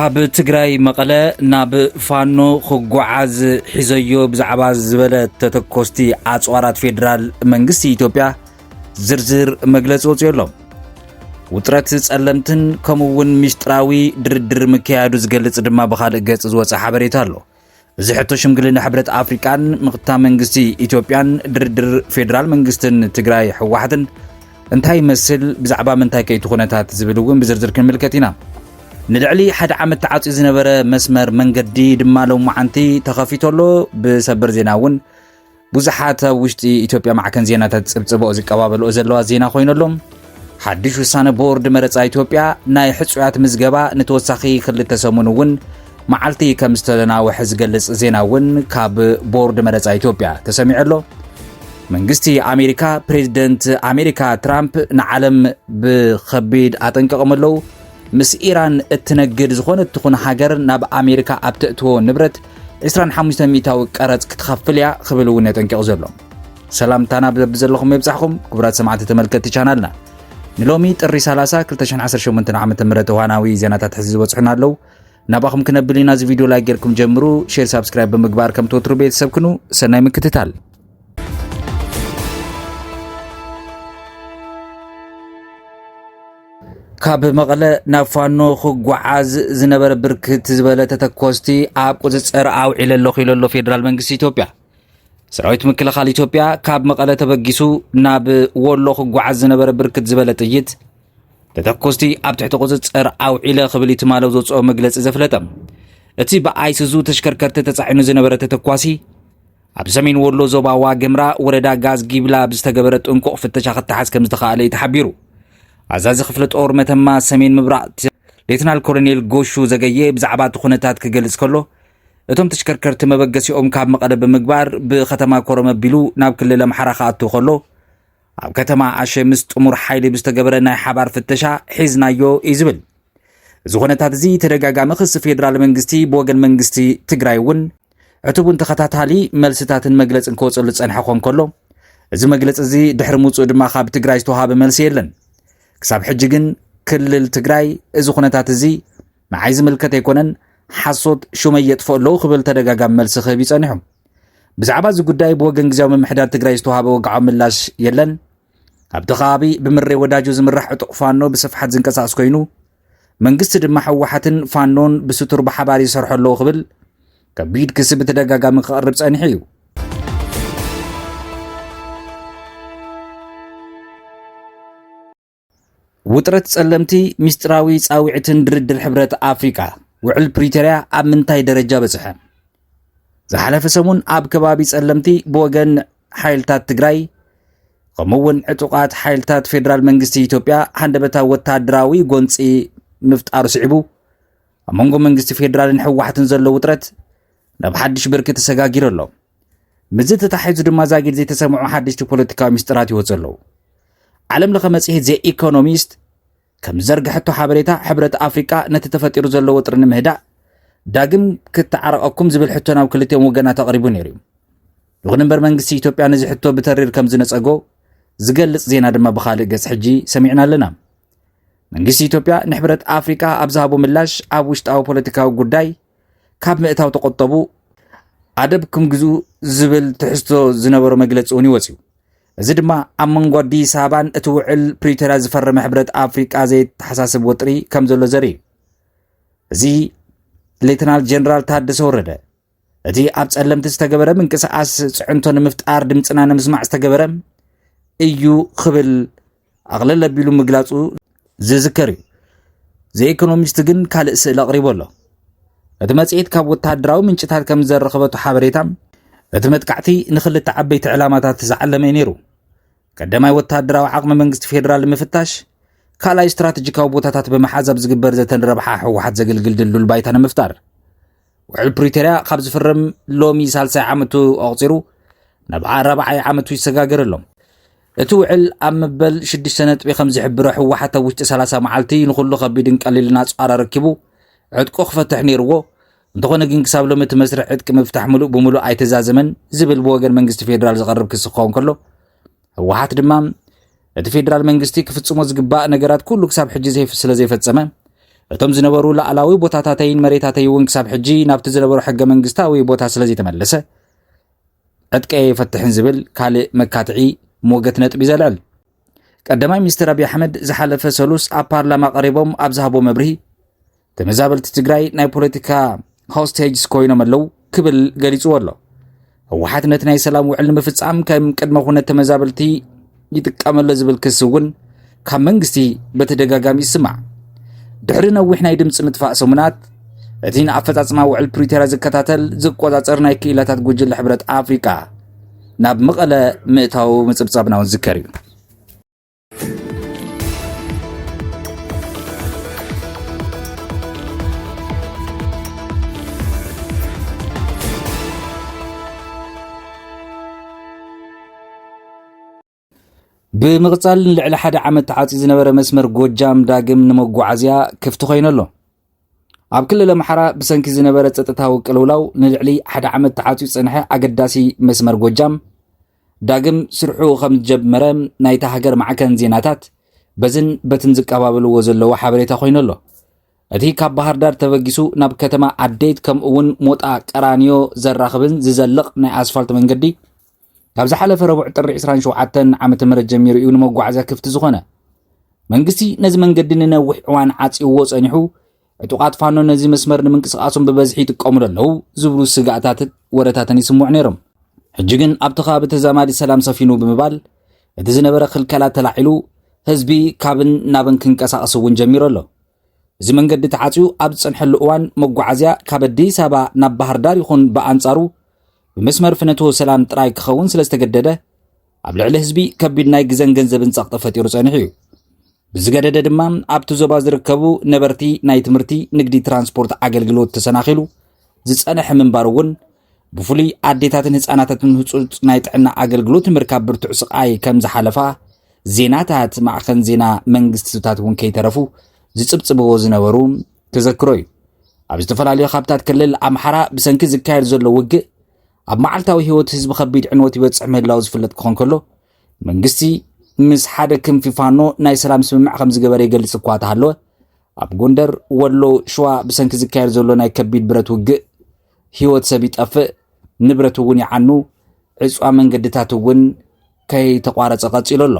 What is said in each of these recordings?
ካብ ትግራይ መቐለ ናብ ፋኖ ክጓዓዝ ሒዘዮ ብዛዕባ ዝበለ ተተኮስቲ ኣጽዋራት ፌደራል መንግስቲ ኢትዮጵያ ዝርዝር መግለጺ ወጽየሎም ውጥረት ጸለምትን ከምውን ሚስጥራዊ ድርድር ምክያዱ ዝገልጽ ድማ ብኻልእ ገጽ ዝወጸ ሓበሬታ ኣሎ። እዚ ሕቶ ሽምግልና ሕብረት ኣፍሪካን ምኽታ መንግስቲ ኢትዮጵያን ድርድር ፌደራል መንግስትን ትግራይ ሕወሓትን እንታይ ይመስል ብዛዕባ ምንታይ ከይቱ ኩነታት ዝብል እውን ብዝርዝር ክንምልከት ኢና። ንልዕሊ ሓደ ዓመት ተዓጽዩ ዝነበረ መስመር መንገዲ ድማ ሎማዓንቲ ተኸፊተሎ ብሰበር ዜና እውን ብዙሓት ውሽጢ ኢትዮጵያ ማዕከን ዜናታት ጽብጽበኦ ዝቀባበልኦ ዘለዋ ዜና ኮይነሎም ሓድሽ ውሳነ ቦርድ መረጻ ኢትዮጵያ ናይ ሕጹያት ምዝገባ ንተወሳኺ ክልተ ሰሙን እውን መዓልቲ ከም ዝተናውሐ ዝገልጽ ዜና እውን ካብ ቦርድ መረጻ ኢትዮጵያ ተሰሚዐሎ። መንግስቲ ኣሜሪካ ፕሬዚደንት ኣሜሪካ ትራምፕ ንዓለም ብከቢድ ኣጠንቀቐመለው ምስ ኢራን እትነግድ ዝኾነት ትኹን ሃገር ናብ ኣሜሪካ ኣብ ትእትዎ ንብረት 25 ሚእታዊ ቀረጽ ክትኸፍል እያ ክብል እውን የጠንቀቕ ዘሎ። ሰላምታና ብዘለኹም የብጻሕኩም ክቡራት ሰማዕቲ ተመልከቲ ቻናልና ንሎሚ ጥሪ 30 2018 ዓ.ም እዋናዊ ዜናታት ሕዚ ዝበጽሑና ኣለዉ። ናባኹም ክነብል ኢና። እዚ ቪድዮ ላይክ ጌርኩም ጀምሩ፣ ሼር ሳብስክራይብ ብምግባር ከም ትወትሩ ቤተሰብ ክኑ ሰናይ ምክትታል። ካብ መቐለ ናብ ፋኖ ክጓዓዝ ዝነበረ ብርክት ዝበለ ተተኮስቲ ኣብ ቁፅፅር ኣውዒለ ኣለኹ ኢሉ ኣሎ ፌደራል መንግስቲ ኢትዮጵያ። ሰራዊት ምክልኻል ኢትዮጵያ ካብ መቐለ ተበጊሱ ናብ ወሎ ክጓዓዝ ዝነበረ ብርክት ዝበለ ጥይት ተተኮስቲ ኣብ ትሕቲ ቁፅፅር ኣውዒለ ክብል ይትማለው ዘውፅኦ መግለፂ ዘፍለጠ እቲ ብኣይሱዙ ተሽከርከርቲ ተጻዒኑ ዝነበረ ተተኳሲ ኣብ ሰሜን ወሎ ዞባ ዋግምራ ወረዳ ጋዝ ጊብላ ብዝተገበረ ጥንቁቕ ፍተሻ ክትሓዝ ከም ዝተኻእለ እዩ ተሓቢሩ። ኣዛዚ ክፍለ ጦር መተማ ሰሜን ምብራቅ ሌተናል ኮሎኔል ጎሹ ዘገየ ብዛዕባ እቲ ኩነታት ክገልጽ ከሎ እቶም ተሽከርከርቲ መበገሲኦም ካብ መቐለ ብምግባር ብከተማ ኮረም ኣቢሉ ናብ ክልል ኣምሓራ ክኣትዉ ከሎ ኣብ ከተማ ኣሸ ምስ ጥሙር ሓይሊ ብዝተገበረ ናይ ሓባር ፍተሻ ሒዝናዮ እዩ ዝብል። እዚ ኩነታት እዚ ተደጋጋሚ ክስ ፌደራል መንግስቲ ብወገን መንግስቲ ትግራይ እውን ዕቱቡን ተኸታታሊ መልስታትን መግለጽን ክወፅሉ ዝጸንሐ ኾን ከሎ እዚ መግለፂ እዚ ድሕሪ ምውፅኡ ድማ ካብ ትግራይ ዝተዋሃበ መልሲ የለን። ክሳብ ሕጂ ግን ክልል ትግራይ እዚ ኩነታት እዚ ንዓይ ዝምልከት ኣይኮነን ሓሶት ሹመይ የጥፍኦ ኣለዉ ክብል ተደጋጋሚ መልሲ ክህብ ይጸኒሑ። ብዛዕባ እዚ ጉዳይ ብወገን ግዜያዊ ምምሕዳር ትግራይ ዝተዋሃበ ወግዓዊ ምላሽ የለን። ኣብቲ ከባቢ ብምሬ ወዳጁ ዝምራሕ ዕጡቕ ፋኖ ብስፍሓት ዝንቀሳቐስ ኮይኑ መንግስቲ ድማ ሕወሓትን ፋኖን ብስቱር ብሓባር ይሰርሑ ኣለዉ ክብል ከቢድ ክሲ ብተደጋጋሚ ክቐርብ ጸኒሑ እዩ። ውጥረት ጸለምቲ ሚስጥራዊ ጻውዒትን ድርድር ሕብረት ኣፍሪካ ውዕል ፕሪቶሪያ ኣብ ምንታይ ደረጃ በጽሐ? ዝሓለፈ ሰሙን ኣብ ከባቢ ጸለምቲ ብወገን ሓይልታት ትግራይ ከምኡውን ዕጡቓት ሓይልታት ፌደራል መንግስቲ ኢትዮጵያ ሃንደበታዊ ወታደራዊ ጎንፂ ምፍጣሩ ስዒቡ ኣብ መንጎ መንግስቲ ፌደራልን ሕወሓትን ዘሎ ውጥረት ናብ ሓድሽ ብርኪ ተሰጋጊሩ ኣሎ። ምዝ ተታሒዙ ድማ ዛጊድ ዘይተሰምዑ ሓድሽቲ ፖለቲካዊ ሚስጥራት ይወፁ ኣለዉ። ዓለም ለኸ መጽሔት ዘ ኢኮኖሚስት ከም ዘርግሐቶ ሓበሬታ ሕብረት ኣፍሪካ ነቲ ተፈጢሩ ዘሎ ውጥሪ ንምህዳእ ዳግም ክትዓረቐኩም ዝብል ሕቶ ናብ ክልቲኦም ወገናት ኣቕሪቡ ነይሩ እዩ። ይኹን እምበር መንግስቲ ኢትዮጵያ ነዚ ሕቶ ብተሪር ከም ዝነፀጎ ዝገልጽ ዜና ድማ ብኻልእ ገጽ ሕጂ ሰሚዕና ኣለና። መንግስቲ ኢትዮጵያ ንሕብረት ኣፍሪካ ኣብ ዝሃቦ ምላሽ ኣብ ውሽጣዊ ፖለቲካዊ ጉዳይ ካብ ምእታው ተቆጠቡ ኣደብ ክምግዙ ዝብል ትሕዝቶ ዝነበሮ መግለፂ እውን ይወፅዩ። እዚ ድማ ኣብ መንጎ ኣዲስ ኣበባን እቲ ውዕል ፕሪቶሪያ ዝፈረመ ሕብረት ኣፍሪቃ ዘይተሓሳስብ ወጥሪ ከም ዘሎ ዘርኢ እዩ። እዚ ሌተናል ጀነራል ታደሰ ወረደ እቲ ኣብ ጸለምቲ ዝተገበረ ምንቅስቓስ ጽዕንቶ ንምፍጣር ድምፅና ንምስማዕ ዝተገበረ እዩ ክብል ኣቕለል ኣቢሉ ምግላፁ ዝዝከር እዩ። ዘኢኮኖሚስት ግን ካልእ ስእሊ ኣቕሪቡ ኣሎ። እቲ መጽሔት ካብ ወታደራዊ ምንጭታት ከም ዘረኸበቱ ሓበሬታ እቲ መጥቃዕቲ ንኽልተ ዓበይቲ ዕላማታት ዝዓለመ ነይሩ። ቀዳማይ ወታደራዊ ዓቕሚ መንግስቲ ፌደራል ምፍታሽ፣ ካልኣይ ስትራቴጂካዊ ቦታታት ብምሓዛብ ዝግበር ዘተንረብሓ ሕወሓት ዘገልግል ድልዱል ባይታ ንምፍጣር። ውዕል ፕሪቶሪያ ካብ ዝፍረም ሎሚ ሳልሳይ ዓመቱ ኣቕፂሩ ናብ 4ይ ዓመቱ ይሰጋገር ኣሎ። እቲ ውዕል ኣብ መበል 6 ነጥቢ ከም ዝሕብሮ ሕወሓት ኣብ ውሽጢ 30 መዓልቲ ንኹሉ ከቢድን ቀሊልን ኣጽዋራ ረኪቡ ዕጥቁ ክፈትሕ ነይርዎ እንተኾነ ግን ክሳብ ሎሚ እቲ መስርሕ ዕጥቂ ምፍታሕ ሙሉእ ብምሉእ ኣይተዛዘመን ዝብል ብወገን መንግስቲ ፌደራል ዝቐርብ ክሲ ክኸውን ከሎ ሕወሓት ድማ እቲ ፌደራል መንግስቲ ክፍጽሞ ዝግባእ ነገራት ኩሉ ክሳብ ሕጂ ስለ ዘይፈጸመ እቶም ዝነበሩ ላዕላዊ ቦታታተይን መሬታተይ እውን ክሳብ ሕጂ ናብቲ ዝነበሩ ሕገ መንግስታዊ ቦታ ስለዚ ተመለሰ ዕጥቀየ ይፈትሕን ዝብል ካልእ መካትዒ ሞገት ነጥቢ ዘልዕል ቀዳማይ ሚኒስትር አብይ አሕመድ ዝሓለፈ ሰሉስ ኣብ ፓርላማ ቀሪቦም ኣብ ዝሃቦ መብርሂ ተመዛበልቲ ትግራይ ናይ ፖለቲካ ሆስቴጅስ ኮይኖም ኣለው ክብል ገሊጹ ኣሎ ህወሓት ነቲ ናይ ሰላም ውዕል ንምፍጻም ከም ቅድመ ኩነት ተመዛበልቲ ይጥቀመሉ ዝብል ክስ እውን ካብ መንግስቲ በተደጋጋሚ ይስማዕ ድሕሪ ነዊሕ ናይ ድምፂ ምጥፋእ ሰሙናት እቲ ንኣፈጻጽማ ውዕል ፕሪቶሪያ ዝከታተል ዝቆጻጸር ናይ ክኢላታት ጉጅለ ሕብረት ኣፍሪካ ናብ መቐለ ምእታው ምጽብጻብና እውን ዝከር እዩ ብምቕጻል ልዕሊ ሓደ ዓመት ተዓጺ ዝነበረ መስመር ጎጃም ዳግም ንመጓዓዝያ ክፍቲ ኮይኑ ኣሎ ኣብ ክልል ኣምሓራ ብሰንኪ ዝነበረ ጸጥታዊ ቅልውላው ንልዕሊ ሓደ ዓመት ተዓጺ ዝጸንሐ ኣገዳሲ መስመር ጎጃም ዳግም ስርሑ ከም ዝጀመረ ናይታ ሃገር ማዕከን ዜናታት በዝን በትን ዝቀባበልዎ ዘለዎ ሓበሬታ ኮይኑ ኣሎ እቲ ካብ ባህር ዳር ተበጊሱ ናብ ከተማ ኣዴት ከምኡ እውን ሞጣ ቀራኒዮ ዘራኽብን ዝዘልቕ ናይ ኣስፋልት መንገዲ ካብ ዝሓለፈ ረቡዕ ጥሪ 27 ዓመተ ምህረት ጀሚሩ እዩ ንመጓዓዝያ ክፍቲ ዝኾነ መንግስቲ ነዚ መንገዲ ንነዊሕ እዋን ዓጺዎ ጸኒሑ ዕጡቓት ፋኖ ነዚ መስመር ንምንቅስቓሶም ብበዝሒ ይጥቀሙሉ ኣለው ዝብሉ ስጋኣታትን ወረታትን ይስምዑ ነይሮም ሕጂ ግን ኣብቲ ከባቢ ተዛማዲ ሰላም ሰፊኑ ብምባል እቲ ዝነበረ ክልከላ ተላዒሉ ህዝቢ ካብን ናብን ክንቀሳቐስ እውን ጀሚሩ ኣሎ እዚ መንገዲ ተዓጽዩ ኣብ ዝጸንሐሉ እዋን መጓዓዝያ ካብ ኣዲስ ኣበባ ናብ ባህር ዳር ይኹን ብኣንጻሩ بمسمر فنتو سلام تراي كخون سلستجدده ኣብ ልዕሊ ህዝቢ ከቢድ ናይ ግዘን ገንዘብን ጸቕጢ ፈጢሩ ጸኒሑ እዩ ብዝገደደ ድማ ኣብቲ ዞባ ዝርከቡ ነበርቲ ናይ ትምህርቲ ንግዲ ትራንስፖርት ኣገልግሎት ተሰናኺሉ ዝጸንሐ ምንባር እውን ብፍሉይ ኣዴታትን ህፃናታትን ህጹጽ ናይ ጥዕና ኣገልግሎት ምርካብ ብርቱዕ ስቃይ ከም ዝሓለፋ ዜናታት ማዕከን ዜና መንግስትታት እውን ከይተረፉ ዝጽብጽብዎ ዝነበሩ ተዘክሮ እዩ ኣብ ዝተፈላለዩ ካብታት ክልል ኣምሓራ ብሰንኪ ዝካየድ ዘሎ ውግእ ኣብ መዓልታዊ ህይወት ህዝቢ ከቢድ ዕንወት ይበጽሕ ምህላው ዝፍለጥ ክኾን ከሎ መንግስቲ ምስ ሓደ ክንፊ ፋኖ ናይ ሰላም ስምምዕ ከም ዝገበረ ይገልጽ እኳ እንተሃለወ ኣብ ጎንደር ወሎ ሸዋ ብሰንኪ ዝካየድ ዘሎ ናይ ከቢድ ብረት ውግእ ህይወት ሰብ ይጠፍእ ንብረት እውን ይዓኑ ዕፅዋ መንገድታት እውን ከይተቋረጸ ቀጺሉ ኣሎ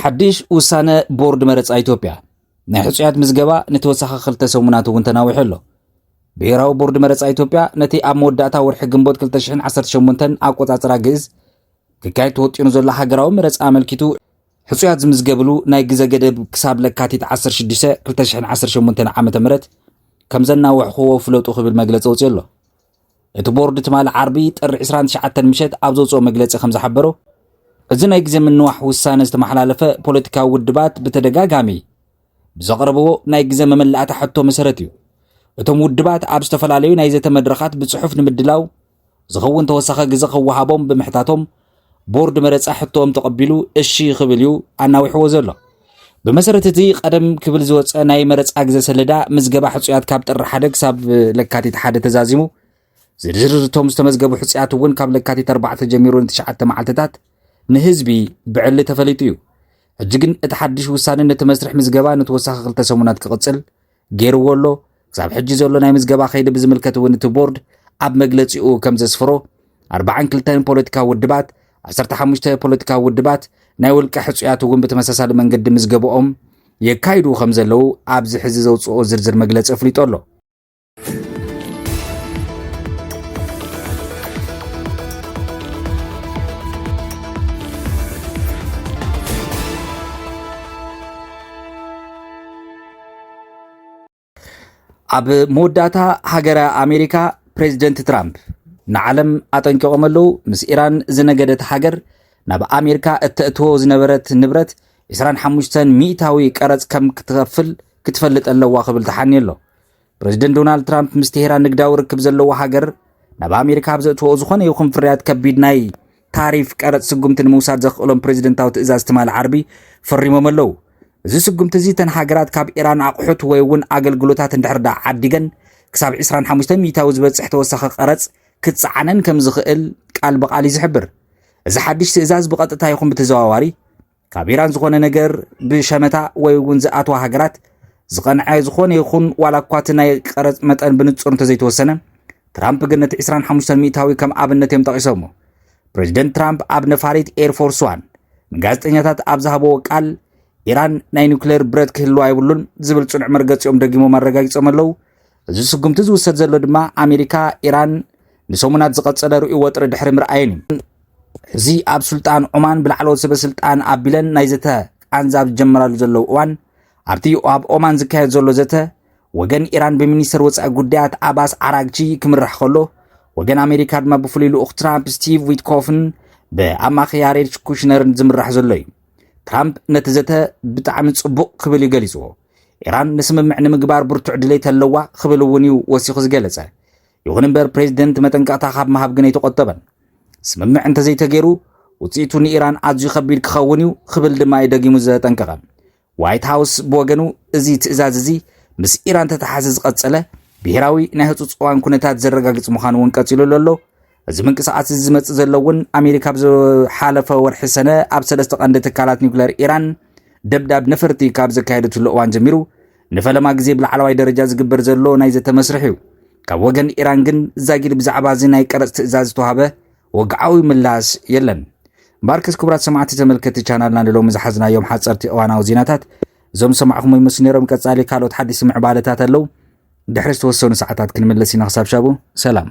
حديش وسانة بورد مرץ إثيوبيا نحسيات مزجبا نتوسخ خلت سومنات وانتناوي حلو بيراو بورد مرץ إثيوبيا نتي أمود داتا ورحجم بود كل تشحن 10 شمونتن أقوى تعترى جز كاي توت ينزل لها جراو مرץ عمل كيتو حسيات مزجبلو ناي جزا جدب كساب لك كاتي 10 شديسة كل تشحن 10 شمونتن عامة مرت كم زلنا وحقوق فلوت أخذ بالمجلس وتيلو بورد تمال عربي تر 20 شعة مشت أبزوز مجلس 5 حبرو እዝና ግዜ ምንዋሕ ውሳነ ዝተመሓላለፈ ፖለቲካዊ ውድባት በተደጋጋሚ ብዘቕረብዎ ናይ ግዜ መመላእታ ሕቶ መሰረት እዩ እቶም ውድባት ኣብ ዝተፈላለዩ ናይ ዘተ መድረኻት ብጽሑፍ ንምድላው ዝኸውን ተወሳኺ ግዜ ክወሃቦም ብምሕታቶም ቦርድ መረፃ ሕቶኦም ተቐቢሉ እሺ ክብል እዩ ኣናዊሕዎ ዘሎ ብመሰረት እቲ ቀደም ክብል ዝወፀ ናይ መረፃ ግዜ ሰሌዳ ምዝገባ ሕፁያት ካብ ጥሪ 1 ክሳብ ለካቲት 1 ተዛዚሙ ዝርዝር እቶም ዝተመዝገቡ ሕፁያት እውን ካብ ለካቲት 4 ጀሚሩ ን9 መዓልትታት نهزبي بعلة تفليتيو الجن اتحدش وسان نتمسرح مزجبا نتوسخ خلت سمونات كقصل غير ولو صاحب حجي زولو ناي مزجبا خيد بزملكته ونت بورد اب مغلصيو كم زسفرو 40 كلتين بوليتيكا ودبات 15 بوليتيكا ودبات ناي ولق حصياتو ون بتمساسال منገድ مزجبኦም يكايدو كم زلو اب زحز زوصو زرزر مغلص افليطولو ኣብ ሞዳታ ሃገረ ኣሜሪካ ፕሬዝደንት ትራምፕ ንዓለም ኣጠንቀቆመለው ምስ ኢራን ዝነገደት ሃገር ናብ ኣሜሪካ እተእትዎ ዝነበረት ንብረት 25 ሚእታዊ ቀረጽ ከም ክትፈልጥ ኣለዋ ክብል ተሓኒየሎ ፕሬዝደንት ዶናልድ ትራምፕ ምስ ቴህራን ንግዳዊ ርክብ ዘለዎ ሃገር ናብ ኣሜሪካ ብዘእትዎ ዝኾነ ይኹን ፍርያት ከቢድ ናይ ታሪፍ ቀረጽ ስጉምትን ምውሳድ ዘኽእሎም ፕሬዝደንታዊ ትእዛዝ ትማል ዓርቢ ፈሪሞም ኣለው እዚ ስጉምቲ እዚ ተን ሃገራት ካብ ኢራን ኣቑሑት ወይ እውን ኣገልግሎታት እንድሕርዳ ዓዲገን ክሳብ 25 ሚታዊ ዝበፅሕ ተወሳኺ ቀረጽ ክትፀዓነን ከም ዝኽእል ቃል በቃል ዝሕብር። እዚ ሓድሽ ትእዛዝ ብቐጥታ ይኹን ብተዘዋዋሪ ካብ ኢራን ዝኾነ ነገር ብሸመታ ወይ እውን ዝኣትዋ ሃገራት ዝቐንዐ ዝኾነ ይኹን ዋላ እኳ እቲ ናይ ቀረጽ መጠን ብንጹር እንተዘይተወሰነ ትራምፕ ግን ነቲ 25 ሚታዊ ከም ኣብነት እዮም ጠቒሶሞ። ፕሬዚደንት ትራምፕ ኣብ ነፋሪት ኤርፎርስ ዋን ንጋዜጠኛታት ኣብ ዝሃበዎ ቃል ኢራን ናይ ኒውክሌር ብረት ክህልዋ ይብሉን ዝብል ጽኑዕ መርገፂኦም ደጊሞም ኣረጋጊፆም ኣለዉ። እዚ ስጉምቲ ዝውሰድ ዘሎ ድማ ኣሜሪካ ኢራን ንሰሙናት ዝቐጸለ ርእዩ ወጥሪ ድሕሪ ምርኣየን እዩ። እዚ ኣብ ስልጣን ዑማን ብላዕለዎት ሰበስልጣን ኣቢለን ናይ ዘተ ቃንዛብ ዝጀመራሉ ዘለው እዋን ኣብቲ ኣብ ኦማን ዝካየድ ዘሎ ዘተ ወገን ኢራን ብሚኒስትር ወፃኢ ጉዳያት ኣባስ ዓራግቺ ክምራሕ ከሎ ወገን ኣሜሪካ ድማ ብፍሉይ ልኡኽ ትራምፕ ስቲቭ ዊትኮፍን ብኣማኺ ያሬድ ኩሽነርን ዝምራሕ ዘሎ እዩ። ትራምፕ ነቲ ዘተ ብጣዕሚ ጽቡቕ ክብል ይገሊጽዎ። ኢራን ንስምምዕ ንምግባር ብርቱዕ ድሌት ኣለዋ ክብል እውን እዩ ወሲኹ ዝገለጸ። ይኹን እምበር ፕሬዚደንት መጠንቀቕታ ካብ ምሃብ ግን ኣይተቆጠበን። ስምምዕ እንተዘይተገይሩ ውፅኢቱ ንኢራን ኣዝዩ ከቢድ ክኸውን እዩ ክብል ድማ ደጊሙ ዘጠንቀቐ። ዋይት ሃውስ ብወገኑ እዚ ትእዛዝ እዚ ምስ ኢራን ተተሓዘ ዝቐጸለ ብሄራዊ ናይ ህፁፅ እዋን ኩነታት ዘረጋግፅ ምዃኑ እውን ቀፂሉ ኣሎ። እዚ ምንቅስቓስ እዚ ዝመፅእ ዘሎ እውን ኣሜሪካ ብዝሓለፈ ወርሒ ሰነ ኣብ 3 ቀንዲ ትካላት ኒውክሌር ኢራን ደብዳብ ነፈርቲ ካብ ዘካየደትሉ እዋን ጀሚሩ ንፈለማ ግዜ ብላዕለዋይ ደረጃ ዝግበር ዘሎ ናይ ዘተ መስርሕ እዩ። ካብ ወገን ኢራን ግን ዛጊድ ብዛዕባ እዚ ናይ ቀረፅ ትእዛዝ ዝተዋሃበ ወግዓዊ ምላስ የለን። ባርክስ ክቡራት ሰማዕቲ ተመልከቲ ቻናልና ንሎሚ ዝሓዝናዮም ሓፀርቲ እዋናዊ ዜናታት እዞም ሰማዕኹም ይመስሉ ነይሮም። ቀጻሊ ካልኦት ሓዲስ ምዕባለታት ኣለው። ድሕሪ ዝተወሰኑ ሰዓታት ክንምለስ ኢና። ክሳብ ሻቡ ሰላም።